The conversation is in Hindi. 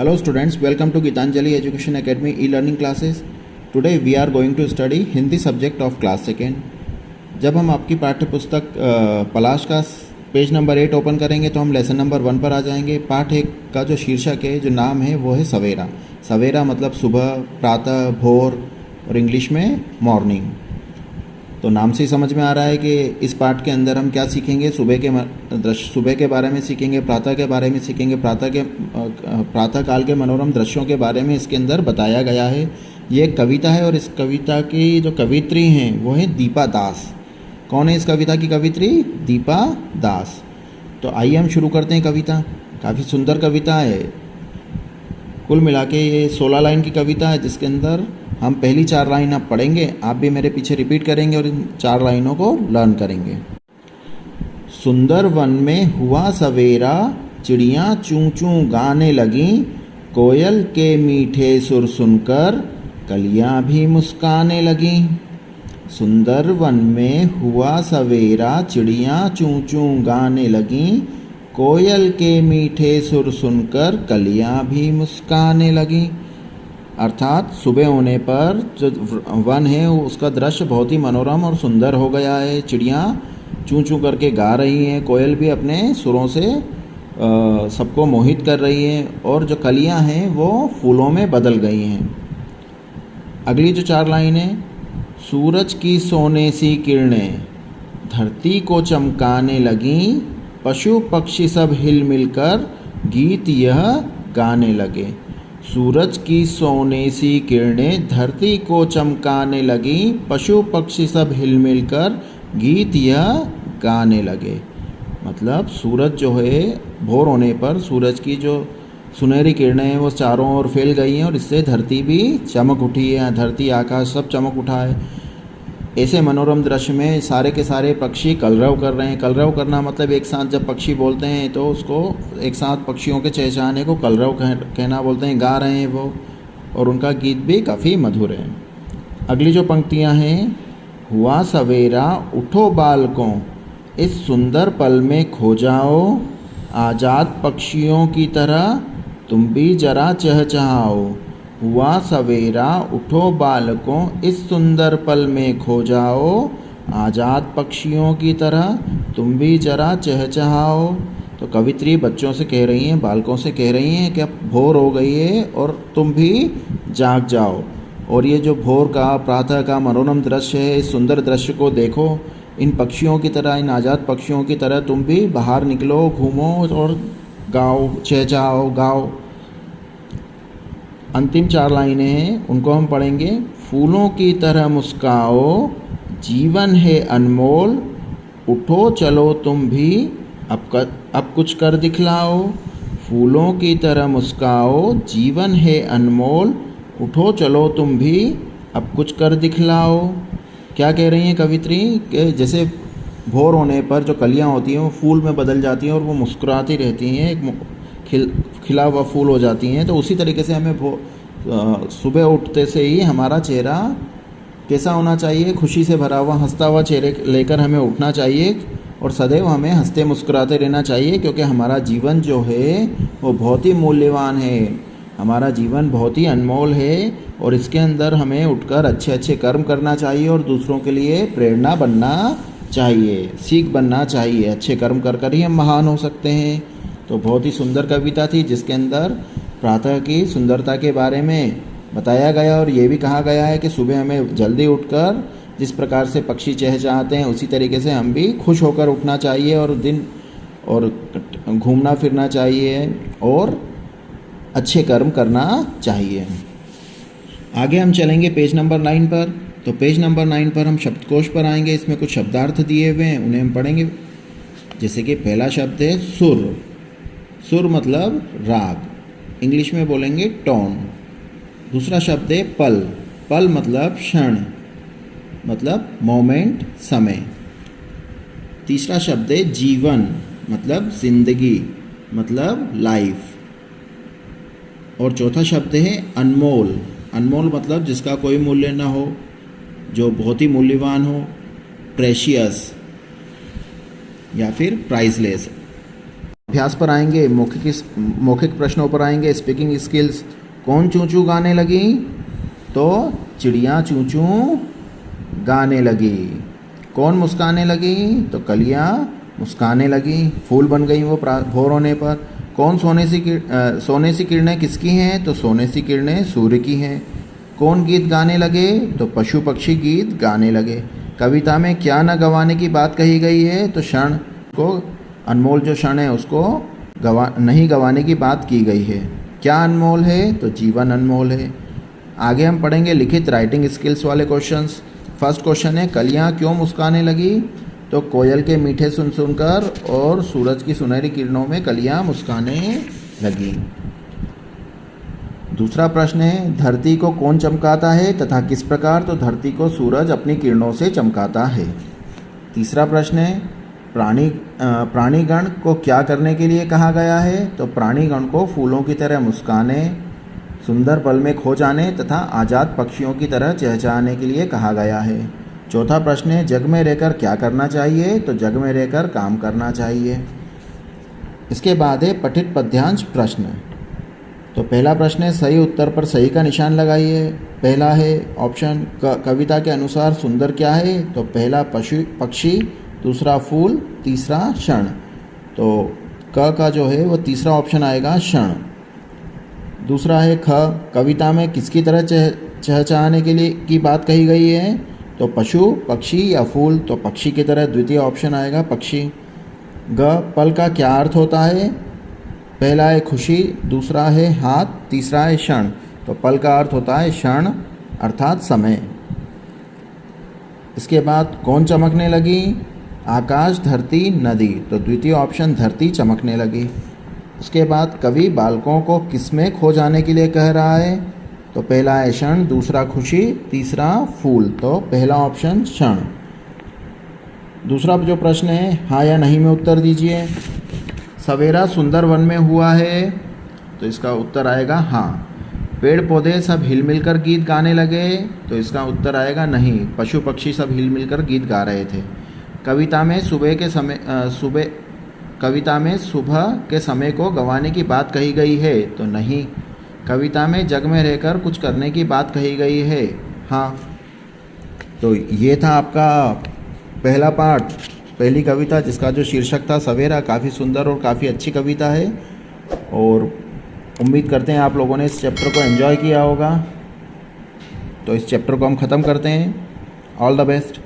Hello students, welcome to Gitanjali Education Academy e-learning classes. Today we are going to study Hindi subject of class 2nd. जब हम आपकी पाठ्य पुस्तक पलाश का पेज नंबर 8 ओपन करेंगे तो हम लेसन नंबर 1 पर आ जाएंगे। पाठ 1 का जो शीर्षक है, जो नाम है, वो है सवेरा। सवेरा मतलब सुबह, प्रातः, भोर और इंग्लिश में मॉर्निंग। तो नाम से ही समझ में आ रहा है कि इस पाठ के अंदर हम क्या सीखेंगे। सुबह के बारे में सीखेंगे, प्रातः के बारे में सीखेंगे, प्रातः काल के मनोरम दृश्यों के बारे में इसके अंदर बताया गया है। ये एक कविता है और इस कविता की जो कवित्री हैं वो है दीपा दास। कौन है इस कविता की कवित्री? दीपा दास। तो आइए हम शुरू करते हैं कविता। काफ़ी सुंदर कविता है। कुल मिला के ये 16 लाइन की कविता है, जिसके अंदर हम पहली 4 लाइन आप पढ़ेंगे, आप भी मेरे पीछे रिपीट करेंगे और इन 4 लाइनों को लर्न करेंगे। सुंदर वन में हुआ सवेरा, चिड़ियाँ चूं चूं गाने लगीं, कोयल के मीठे सुर सुनकर कलियाँ भी मुस्काने लगीं। सुंदर वन में हुआ सवेरा, चिड़ियाँ चूं चूं गाने लगीं, कोयल के मीठे सुर सुनकर कलियाँ भी मुस्काने लगीं। अर्थात सुबह होने पर जो वन है उसका दृश्य बहुत ही मनोरम और सुंदर हो गया है। चिड़ियाँ चूं चूं करके गा रही हैं, कोयल भी अपने सुरों से सबको मोहित कर रही हैं, और जो कलियाँ हैं वो फूलों में बदल गई हैं। अगली जो 4 लाइनें, सूरज की सोने सी किरणें धरती को चमकाने लगीं, पशु पक्षी सब हिल मिलकर गीत यह गाने लगे। सूरज की सोने सी किरणें धरती को चमकाने लगीं, पशु पक्षी सब हिल मिलकर गीत यह गाने लगे। मतलब सूरज जो है, भोर होने पर सूरज की जो सुनहरी किरणें हैं वो चारों ओर फैल गई हैं और इससे धरती भी चमक उठी है। धरती, आकाश सब चमक उठा है। ऐसे मनोरम दृश्य में सारे के सारे पक्षी कलरव कर रहे हैं। कलरव करना मतलब एक साथ जब पक्षी बोलते हैं तो उसको एक साथ पक्षियों के चहचहाने को कलरव कहना बोलते हैं। गा रहे हैं वो, और उनका गीत भी काफ़ी मधुर है। अगली जो पंक्तियां हैं, हुआ सवेरा उठो बालकों, इस सुंदर पल में खो जाओ, आज़ाद पक्षियों की तरह तुम भी जरा चहचहाओ। हुआ सवेरा उठो बालकों, इस सुंदर पल में खो जाओ, आज़ाद पक्षियों की तरह तुम भी जरा चहचहाओ। तो कवित्री बच्चों से कह रही हैं, बालकों से कह रही हैं कि अब भोर हो गई है और तुम भी जाग जाओ, और ये जो भोर का, प्रातः का मनोरम दृश्य है, इस सुंदर दृश्य को देखो। इन पक्षियों की तरह, इन आज़ाद पक्षियों की तरह तुम भी बाहर निकलो, घूमो और गाओ, चहचहाओ, गाओ। अंतिम 4 लाइनें हैं, उनको हम पढ़ेंगे। फूलों की तरह मुस्काओ, जीवन है अनमोल, उठो चलो तुम भी अब कुछ कर दिखलाओ। फूलों की तरह मुस्काओ, जीवन है अनमोल, उठो चलो तुम भी अब कुछ कर दिखलाओ। क्या कह रही हैं कवित्री? कि जैसे भोर होने पर जो कलियां होती हैं वो फूल में बदल जाती हैं और वो मुस्कुराती रहती हैं, एक खिला हुआ फूल हो जाती हैं। तो उसी तरीके से हमें सुबह उठते से ही हमारा चेहरा कैसा होना चाहिए? खुशी से भरा हुआ, हंसता हुआ चेहरे लेकर हमें उठना चाहिए, और सदैव हमें हंसते मुस्कुराते रहना चाहिए, क्योंकि हमारा जीवन जो है वो बहुत ही मूल्यवान है। हमारा जीवन बहुत ही अनमोल है, और इसके अंदर हमें उठकर अच्छे अच्छे कर्म करना चाहिए और दूसरों के लिए प्रेरणा बनना चाहिए, सीख बनना चाहिए। अच्छे कर्म कर कर ही हम महान हो सकते हैं। तो बहुत ही सुंदर कविता थी, जिसके अंदर प्रातः की सुंदरता के बारे में बताया गया, और ये भी कहा गया है कि सुबह हमें जल्दी उठकर जिस प्रकार से पक्षी चहचहाते हैं उसी तरीके से हम भी खुश होकर उठना चाहिए, और घूमना फिरना चाहिए और अच्छे कर्म करना चाहिए। आगे हम चलेंगे पेज नंबर 9 पर। तो पेज नंबर 9 पर हम शब्दकोश पर आएंगे। इसमें कुछ शब्दार्थ दिए हुए हैं, उन्हें हम पढ़ेंगे। जैसे कि पहला शब्द है सुर। सुर मतलब राग, इंग्लिश में बोलेंगे टोन। दूसरा शब्द है पल। पल मतलब क्षण, मतलब मोमेंट, समय। तीसरा शब्द है जीवन, मतलब जिंदगी, मतलब लाइफ। और चौथा शब्द है अनमोल। अनमोल मतलब जिसका कोई मूल्य ना हो, जो बहुत ही मूल्यवान हो, प्रेशियस या फिर प्राइसलेस। अभ्यास पर आएंगे, मौखिक प्रश्नों पर आएंगे, स्पीकिंग स्किल्स। कौन चूं चूं गाने लगी? तो चिड़िया चूं चूं गाने लगी। कौन मुस्काने लगी? तो कलियां मुस्काने लगी, फूल बन गई वो भोर होने पर। कौन सोने सी किरणें किसकी हैं? तो सोने सी किरणें सूर्य की हैं। कौन गीत गाने लगे? तो पशु पक्षी गीत गाने लगे। कविता में क्या न गंवाने की बात कही गई है? तो क्षण को, अनमोल जो क्षण है उसको नहीं गंवाने की बात की गई है। क्या अनमोल है? तो जीवन अनमोल है। आगे हम पढ़ेंगे लिखित राइटिंग स्किल्स वाले क्वेश्चंस। फर्स्ट क्वेश्चन है, कलियां क्यों मुस्काने लगी? तो कोयल के मीठे सुन सुनकर और सूरज की सुनहरी किरणों में कलियां मुस्काने लगी। दूसरा प्रश्न है, धरती को कौन चमकाता है तथा किस प्रकार? तो धरती को सूरज अपनी किरणों से चमकाता है। तीसरा प्रश्न है, प्राणीगण को क्या करने के लिए कहा गया है? तो प्राणीगण को फूलों की तरह मुस्काने, सुंदर पल में खो जाने तथा आज़ाद पक्षियों की तरह चहचहाने के लिए कहा गया है। चौथा प्रश्न है, जग में रहकर क्या करना चाहिए? तो जग में रहकर काम करना चाहिए। इसके बाद है पठित पद्यांश प्रश्न। तो पहला प्रश्न है, सही उत्तर पर सही का निशान लगाइए। पहला है ऑप्शन कविता के अनुसार सुंदर क्या है? तो पहला पक्षी, दूसरा फूल, तीसरा क्षण। तो क का जो है वो तीसरा ऑप्शन आएगा, क्षण। दूसरा है ख, कविता में किसकी तरह चहचहाने के लिए की बात कही गई है? तो पशु, पक्षी या फूल? तो पक्षी की तरह द्वितीय ऑप्शन आएगा, पक्षी। ग, पल का क्या अर्थ होता है? पहला है खुशी, दूसरा है हाथ, तीसरा है क्षण। तो पल का अर्थ होता है क्षण अर्थात समय। इसके बाद कौन चमकने लगी? आकाश, धरती, नदी। तो द्वितीय ऑप्शन धरती चमकने लगी। उसके बाद कवि बालकों को किसमें खो जाने के लिए कह रहा है? तो पहला है क्षण, दूसरा खुशी, तीसरा फूल। तो पहला ऑप्शन क्षण। दूसरा जो प्रश्न है, हाँ या नहीं में उत्तर दीजिए। सवेरा सुंदर वन में हुआ है? तो इसका उत्तर आएगा हाँ। पेड़ पौधे सब हिल मिलकर गीत गाने लगे? तो इसका उत्तर आएगा नहीं, पशु पक्षी सब हिल मिलकर गीत गा रहे थे। कविता में सुबह के समय को गंवाने की बात कही गई है? तो नहीं। कविता में जग में रहकर कुछ करने की बात कही गई है? हाँ। तो ये था आपका पहला पार्ट, पहली कविता, जिसका जो शीर्षक था सवेरा। काफ़ी सुंदर और काफ़ी अच्छी कविता है और उम्मीद करते हैं आप लोगों ने इस चैप्टर को एंजॉय किया होगा। तो इस चैप्टर को हम ख़त्म करते हैं। All the best.